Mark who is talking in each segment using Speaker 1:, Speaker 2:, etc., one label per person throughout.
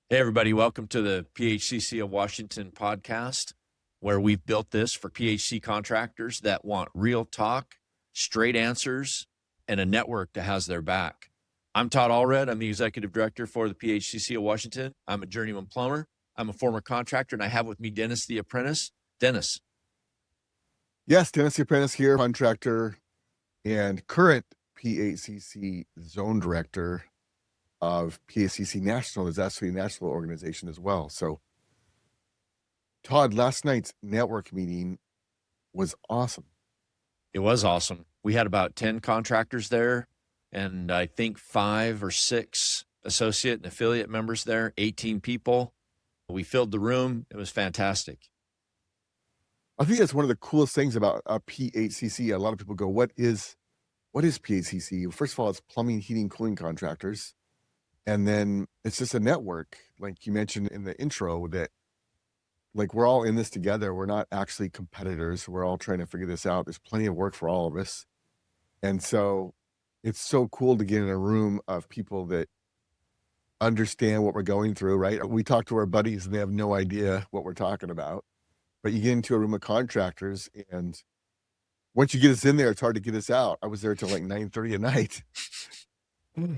Speaker 1: Hey, everybody. Welcome to the PHCC of Washington podcast, where we've built this for PHC contractors that want real talk, straight answers, and a network that has their back. I'm Todd Allred. I'm the executive director for the PHCC of Washington. I'm a journeyman plumber. I'm a former contractor, and I have with me Dennis the Apprentice. Dennis.
Speaker 2: Yes, Dennis the Apprentice here, contractor and current PHCC zone director of PHCC National. Is actually a national organization as well. So, Todd, last night's network meeting was awesome.
Speaker 1: It was awesome. We had about 10 contractors there, and I think 5 or 6 associate and affiliate members there, 18 people. We filled the room. It was fantastic.
Speaker 2: I think that's one of the coolest things about a PHCC. A lot of people go, what is PHCC? First of all, it's plumbing, heating, cooling contractors. And then it's just a network, like you mentioned in the intro, that like we're all in this together. We're not actually competitors. We're all trying to figure this out. There's plenty of work for all of us. And so it's so cool to get in a room of people that understand what we're going through, right? We talk to our buddies and they have no idea what we're talking about. But you get into a room of contractors, and once you get us in there, it's hard to get us out. I was there till like 9:30 at night.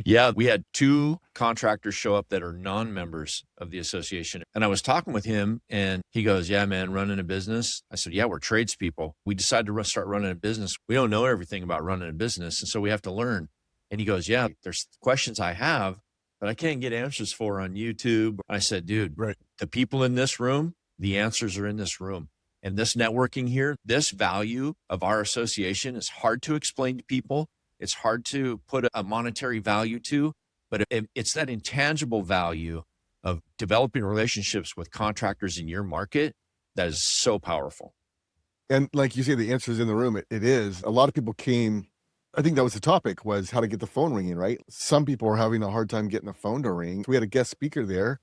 Speaker 1: Yeah, we had 2 contractors show up that are non-members of the association. And I was talking with him and he goes, yeah, man, running a business. I said, yeah, we're tradespeople. We decided to start running a business. We don't know everything about running a business. And so we have to learn. And he goes, yeah, there's questions I have, but I can't get answers for on YouTube. I said, dude,
Speaker 2: Right.
Speaker 1: The people in this room, the answers are in this room. And this networking here, this value of our association is hard to explain to people. It's hard to put a monetary value to, but it's that intangible value of developing relationships with contractors in your market that is so powerful.
Speaker 2: And like you say, the answer is in the room. It is. A lot of people came, I think that was the topic, was how to get the phone ringing, right? Some people are having a hard time getting the phone to ring. We had a guest speaker there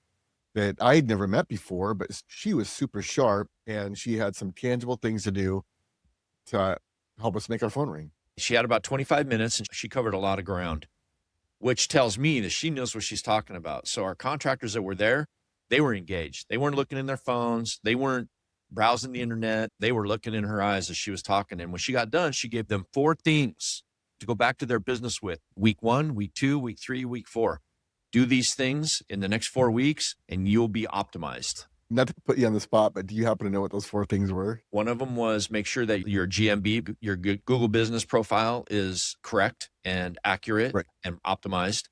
Speaker 2: that I had never met before, but she was super sharp and she had some tangible things to do to help us make our phone ring.
Speaker 1: She had about 25 minutes and she covered a lot of ground, which tells me that she knows what she's talking about. So our contractors that were there, they were engaged. They weren't looking in their phones. They weren't browsing the internet. They were looking in her eyes as she was talking. And when she got done, she gave them 4 things to go back to their business with. Week 1, week 2, week 3, week 4. Do these things in the next 4 weeks and you'll be optimized.
Speaker 2: Not to put you on the spot, but do you happen to know what those 4 things were?
Speaker 1: One of them was make sure that your GMB, your Google business profile, is correct and accurate and optimized.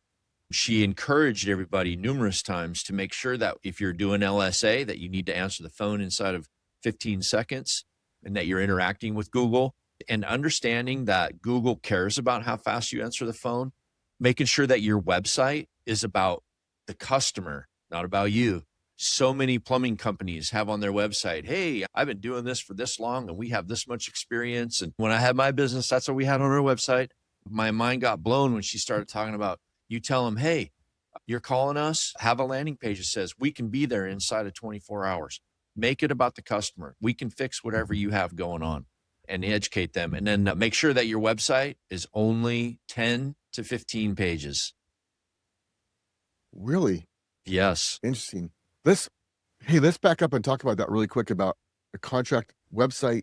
Speaker 1: She encouraged everybody numerous times to make sure that if you're doing LSA, that you need to answer the phone inside of 15 seconds and that you're interacting with Google, and understanding that Google cares about how fast you answer the phone, making sure that your website is about the customer, not about you. So many plumbing companies have on their website, hey, I've been doing this for this long and we have this much experience. And when I had my business, that's what we had on our website. My mind got blown when she started talking about, you tell them, hey, you're calling us, have a landing page that says we can be there inside of 24 hours. Make it about the customer. We can fix whatever you have going on, and educate them. And then make sure that your website is only 10 to 15 pages.
Speaker 2: Really?
Speaker 1: Yes.
Speaker 2: Interesting. Let's back up and talk about that really quick, about the contract website,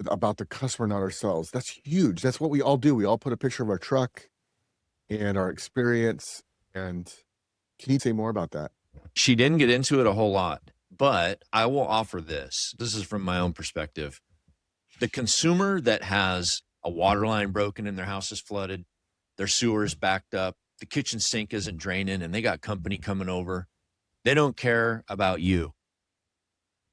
Speaker 2: about the customer, not ourselves. That's huge. That's what we all do. We all put a picture of our truck and our experience. And can you say more about that?
Speaker 1: She didn't get into it a whole lot, but I will offer this. This is from my own perspective. The consumer that has a water line broken and their house is flooded, their sewer is backed up, the kitchen sink isn't draining, and they got company coming over, they don't care about you.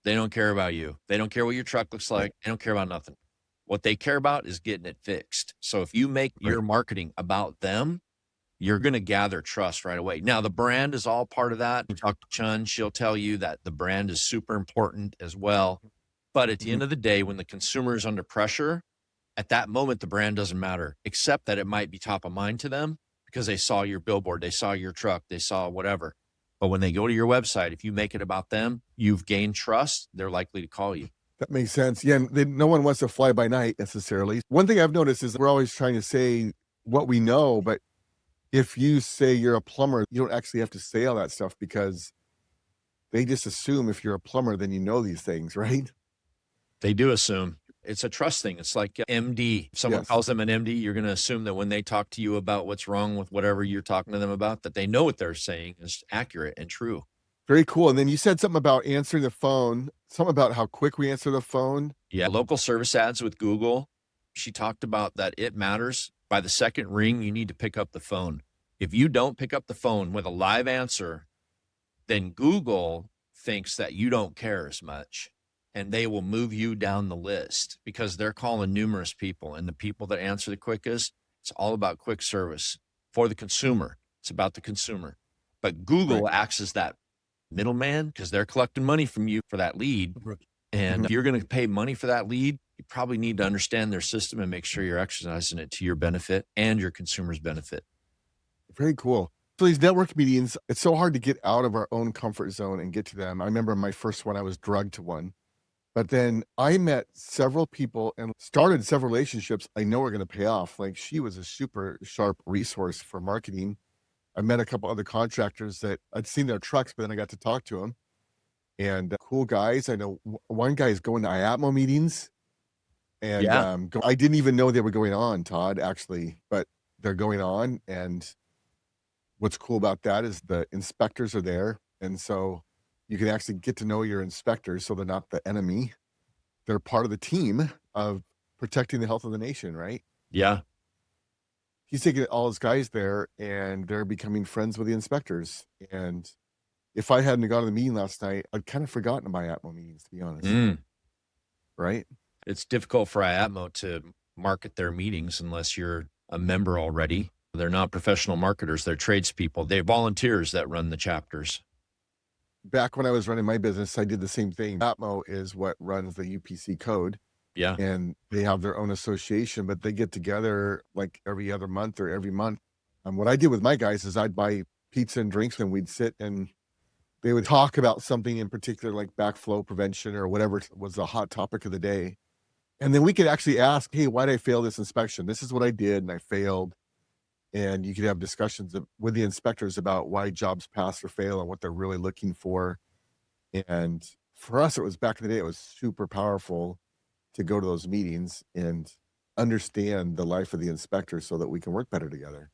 Speaker 1: They don't care about you. They don't care what your truck looks like. They don't care about nothing. What they care about is getting it fixed. So if you make your marketing about them, you're going to gather trust right away. Now, the brand is all part of that. You talk to Chun, she'll tell you that the brand is super important as well. But at the end of the day, when the consumer is under pressure, at that moment, the brand doesn't matter, except that it might be top of mind to them because they saw your billboard, they saw your truck, they saw whatever. But when they go to your website, if you make it about them, you've gained trust, they're likely to call you.
Speaker 2: That makes sense. Yeah, no one wants to fly by night necessarily. One thing I've noticed is we're always trying to say what we know, but if you say you're a plumber, you don't actually have to say all that stuff because they just assume if you're a plumber, then you know these things, right?
Speaker 1: They do assume. It's a trust thing. It's like MD. If someone
Speaker 2: Yes.
Speaker 1: calls them an MD, you're going to assume that when they talk to you about what's wrong with whatever you're talking to them about, that they know what they're saying is accurate and true.
Speaker 2: Very cool. And then you said something about answering the phone, something about how quick we answer the phone.
Speaker 1: Yeah. Local service ads with Google. She talked about that it matters. By the second ring, you need to pick up the phone. If you don't pick up the phone with a live answer, then Google thinks that you don't care as much. And they will move you down the list because they're calling numerous people. And the people that answer the quickest, it's all about quick service for the consumer. It's about the consumer. But Google acts as that middleman because they're collecting money from you for that lead. And if you're going to pay money for that lead, you probably need to understand their system and make sure you're exercising it to your benefit and your consumer's benefit.
Speaker 2: Very cool. So these network meetings, it's so hard to get out of our own comfort zone and get to them. I remember my first one, I was drugged to one. But then I met several people and started several relationships I know are going to pay off. Like she was a super sharp resource for marketing. I met a couple other contractors that I'd seen their trucks, but then I got to talk to them. And cool guys. I know one guy is going to IAPMO meetings. And I didn't even know they were going on, Todd, actually, but they're going on. And what's cool about that is the inspectors are there. And so you can actually get to know your inspectors so they're not the enemy. They're part of the team of protecting the health of the nation, right?
Speaker 1: Yeah.
Speaker 2: He's taking all his guys there and they're becoming friends with the inspectors. And if I hadn't gone to the meeting last night, I'd kind of forgotten my IAPMO meetings, to be honest. Right?
Speaker 1: It's difficult for IAPMO to market their meetings unless you're a member already. They're not professional marketers. They're tradespeople. They're volunteers that run the chapters.
Speaker 2: Back when I was running my business, I did the same thing. IAPMO is what runs the UPC code.
Speaker 1: Yeah.
Speaker 2: And they have their own association, but they get together like every other month or every month. What I did with my guys is I'd buy pizza and drinks and we'd sit and they would talk about something in particular, like backflow prevention or whatever was the hot topic of the day. And then we could actually ask, hey, why did I fail this inspection? This is what I did and I failed. And you could have discussions with the inspectors about why jobs pass or fail and what they're really looking for. And for us, it was back in the day, it was super powerful to go to those meetings and understand the life of the inspector so that we can work better together.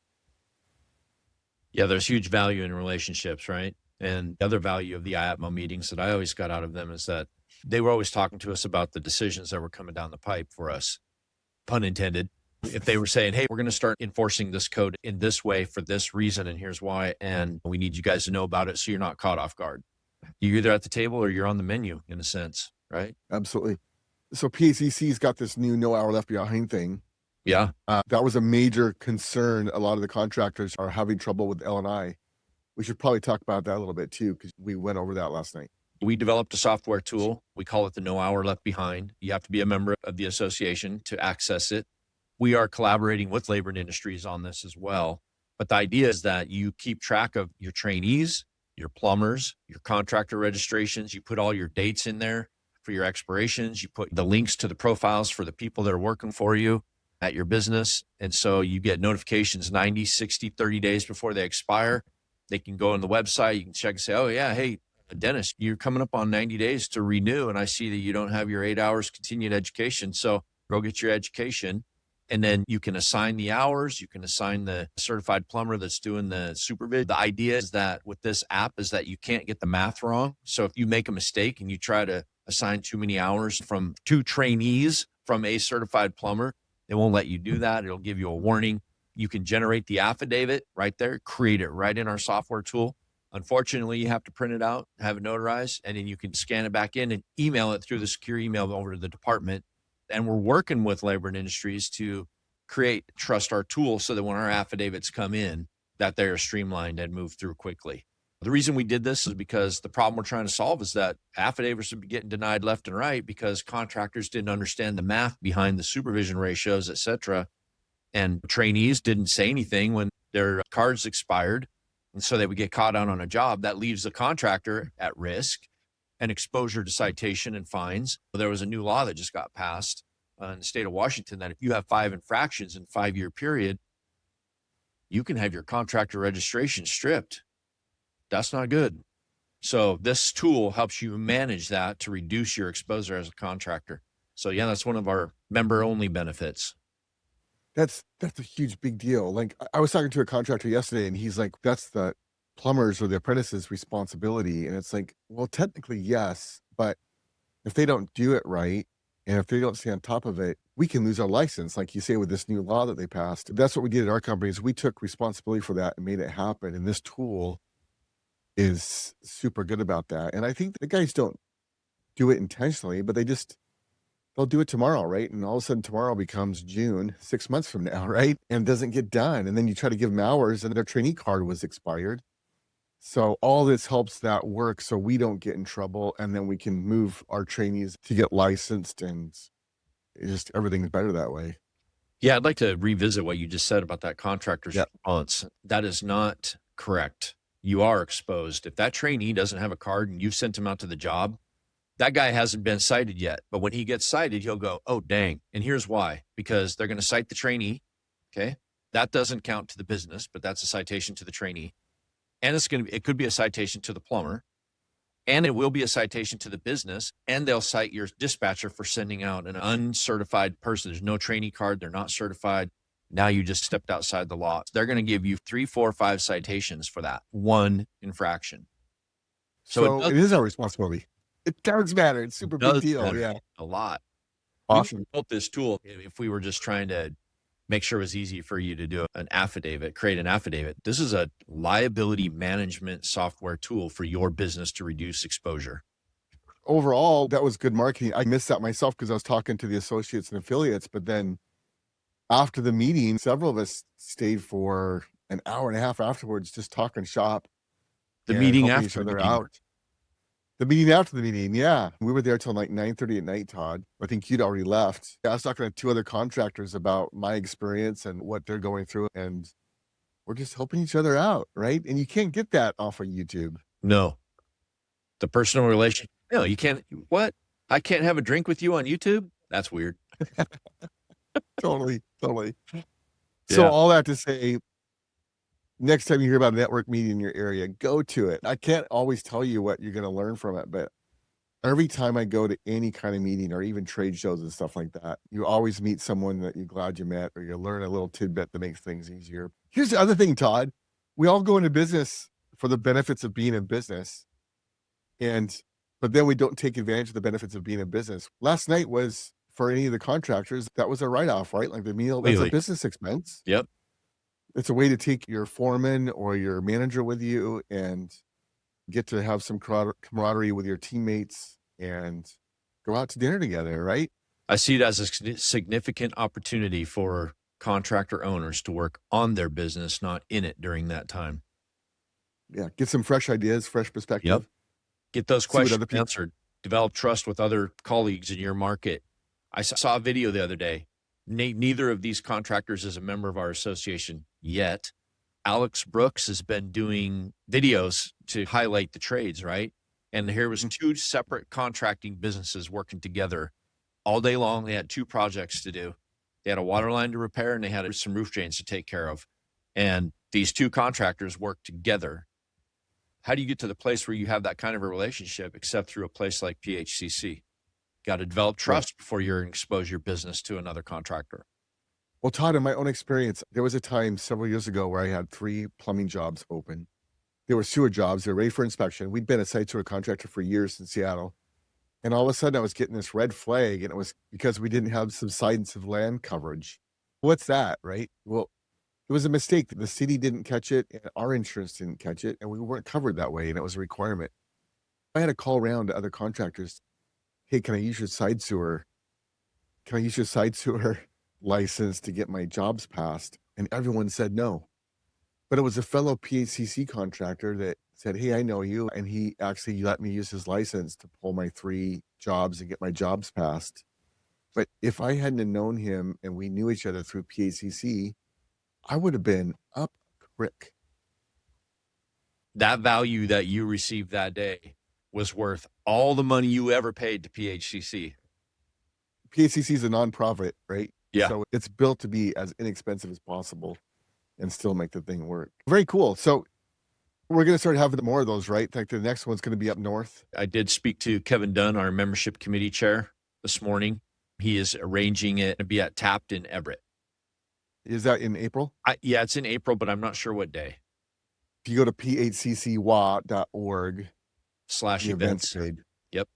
Speaker 1: Yeah, there's huge value in relationships, right? And the other value of the IAPMO meetings that I always got out of them is that they were always talking to us about the decisions that were coming down the pipe for us, pun intended. If they were saying, hey, we're going to start enforcing this code in this way for this reason, and here's why, and we need you guys to know about it so you're not caught off guard. You're either at the table or you're on the menu in a sense, right?
Speaker 2: Absolutely. So PHCC's got this new no hour left behind thing.
Speaker 1: Yeah.
Speaker 2: That was a major concern. A lot of the contractors are having trouble with L&I. We should probably talk about that a little bit too, because we went over that last night.
Speaker 1: We developed a software tool. We call it the No Hour Left Behind. You have to be a member of the association to access it. We are collaborating with labor and industries on this as well. But the idea is that you keep track of your trainees, your plumbers, your contractor registrations. You put all your dates in there for your expirations. You put the links to the profiles for the people that are working for you at your business. And so you get notifications 90, 60, 30 days before they expire. They can go on the website. You can check and say, oh, yeah, hey, Dennis, you're coming up on 90 days to renew. And I see that you don't have your 8 hours continued education. So go get your education. And then you can assign the hours. You can assign the certified plumber that's doing the supervision. The idea is that with this app is that you can't get the math wrong. So if you make a mistake and you try to assign too many hours from 2 trainees from a certified plumber, it won't let you do that. It'll give you a warning. You can generate the affidavit right there, create it right in our software tool. Unfortunately, you have to print it out, have it notarized, and then you can scan it back in and email it through the secure email over to the department. And we're working with labor and industries to create Trust Our Tool so that when our affidavits come in, that they are streamlined and move through quickly. The reason we did this is because the problem we're trying to solve is that affidavits are getting denied left and right because contractors didn't understand the math behind the supervision ratios, et cetera. And trainees didn't say anything when their cards expired. And so they would get caught out on a job. That leaves the contractor at risk and exposure to citation and fines. There was a new law that just got passed in the state of Washington that if you have 5 infractions in a 5-year period, you can have your contractor registration stripped. That's not good. So this tool helps you manage that to reduce your exposure as a contractor. So yeah, that's one of our member only benefits.
Speaker 2: That's a huge big deal. Like I was talking to a contractor yesterday and he's like, that's the plumbers or the apprentices responsibility. And it's like, well, technically, yes, but if they don't do it right, and if they don't stay on top of it, we can lose our license. Like you say, with this new law that they passed, that's what we did at our company is we took responsibility for that and made it happen. And this tool is super good about that. And I think the guys don't do it intentionally, but they'll do it tomorrow, right? And all of a sudden tomorrow becomes June, 6 months from now, right? And doesn't get done. And then you try to give them hours and their trainee card was expired. So all this helps that work so we don't get in trouble, and then we can move our trainees to get licensed, and just everything's better that way.
Speaker 1: Yeah, I'd like to revisit what you just said about that contractor's response. That is not correct. You are exposed. If that trainee doesn't have a card and you've sent him out to the job, that guy hasn't been cited yet. But when he gets cited, he'll go, oh, dang. And here's why. Because they're going to cite the trainee. Okay. That doesn't count to the business, but that's a citation to the trainee. And it could be a citation to the plumber, and it will be a citation to the business, and they'll cite your dispatcher for sending out an uncertified person. There's no trainee card. They're not certified. Now you just stepped outside the law. They're going to give you 3, 4, 5 citations for that one infraction.
Speaker 2: So it is our responsibility. It does matter. It's super big deal. Yeah.
Speaker 1: A lot.
Speaker 2: Awesome.
Speaker 1: We built this tool. If we were just trying to make sure it was easy for you to do an affidavit, create an affidavit. This is a liability management software tool for your business to reduce exposure.
Speaker 2: Overall, that was good marketing. I missed that myself because I was talking to the associates and affiliates, but then after the meeting, several of us stayed for an hour and a half afterwards, just talking shop.
Speaker 1: The meeting after
Speaker 2: each other out. The meeting after the meeting, yeah. We were there till like 9:30 at night, Todd. I think you'd already left. I was talking to 2 other contractors about my experience and what they're going through, and we're just helping each other out, right? And you can't get that off of YouTube.
Speaker 1: No. The personal relationship. No, you can't. What? I can't have a drink with you on YouTube? That's weird.
Speaker 2: Totally. So all that to say, next time you hear about a network meeting in your area, go to it. I can't always tell you what you're going to learn from it, but every time I go to any kind of meeting or even trade shows and stuff like that, you always meet someone that you're glad you met, or you learn a little tidbit that makes things easier. Here's the other thing, Todd. We all go into business for the benefits of being in business, but then we don't take advantage of the benefits of being in business. Last night was, for any of the contractors, that was a write-off, right? Like the meal, that's a business expense.
Speaker 1: Yep.
Speaker 2: It's a way to take your foreman or your manager with you and get to have some camaraderie with your teammates and go out to dinner together, right?
Speaker 1: I see it as a significant opportunity for contractor owners to work on their business, not in it during that time.
Speaker 2: Yeah. Get some fresh ideas, fresh perspective.
Speaker 1: Yep. Get those questions answered. Develop trust with other colleagues in your market. I saw a video the other day. Neither of these contractors is a member of our association yet. Alex Brooks has been doing videos to highlight the trades, right? And here was 2 separate contracting businesses working together all day long. They had 2 projects to do. They had a water line to repair and they had some roof drains to take care of. And these 2 contractors worked together. How do you get to the place where you have that kind of a relationship except through a place like PHCC? Got to develop trust before you expose your business to another contractor.
Speaker 2: Well, Todd, in my own experience, there was a time several years ago where I had 3 plumbing jobs open. They were sewer jobs. They're ready for inspection. We'd been a site sewer contractor for years in Seattle. And all of a sudden I was getting this red flag, and it was because we didn't have subsidence of land coverage. What's that, right? Well, it was a mistake. The city didn't catch it and our insurance didn't catch it, and we weren't covered that way, and it was a requirement. I had to call around to other contractors. Hey, can I use your side sewer? Can I use your side sewer license to get my jobs passed? And everyone said no. But it was a fellow PHCC contractor that said, hey, I know you. And he actually let me use his license to pull my 3 jobs and get my jobs passed. But if I hadn't have known him and we knew each other through PHCC, I would have been up crick.
Speaker 1: That value that you received that day was worth all the money you ever paid to PHCC.
Speaker 2: PHCC is a nonprofit, right?
Speaker 1: Yeah.
Speaker 2: So it's built to be as inexpensive as possible. and still make the thing work. Very cool. So we're going to start having more of those, right? Like the next one's going to be up north.
Speaker 1: I did speak to Kevin Dunn, our membership committee chair, this morning. He is arranging it to be at Tapped in Everett.
Speaker 2: Is that in April?
Speaker 1: Yeah, it's in April, but I'm not sure what day.
Speaker 2: If you go to phccywa.org
Speaker 1: /events
Speaker 2: page,
Speaker 1: yep,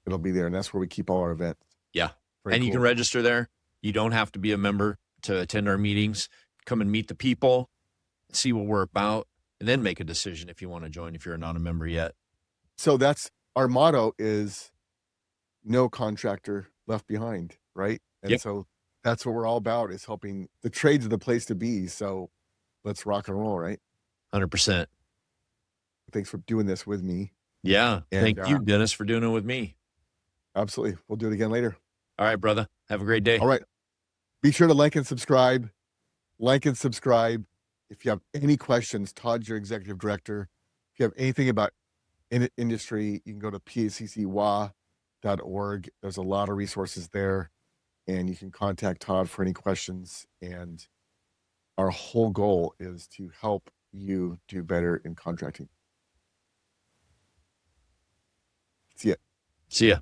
Speaker 2: it'll be there. And that's where we keep all our events.
Speaker 1: Yeah.
Speaker 2: Very
Speaker 1: and
Speaker 2: cool.
Speaker 1: You can register there. You don't have to be a member to attend our meetings. Come and meet the people, see what we're about, and then make a decision if you want to join if you're not a member yet.
Speaker 2: So that's our motto is no contractor left behind, right? And so that's what we're all about, is helping. The trades are the place to be. So let's rock and roll, right?
Speaker 1: 100%.
Speaker 2: Thanks for doing this with me.
Speaker 1: Yeah. Thank you, Dennis, for doing it with me.
Speaker 2: Absolutely. We'll do it again later.
Speaker 1: All right, brother. Have a great day.
Speaker 2: All right. Be sure to like and subscribe. Like and subscribe. If you have any questions, Todd's your executive director. If you have anything about industry, you can go to phccywa.org. There's a lot of resources there, and you can contact Todd for any questions. And our whole goal is to help you do better in contracting. See ya.
Speaker 1: See ya.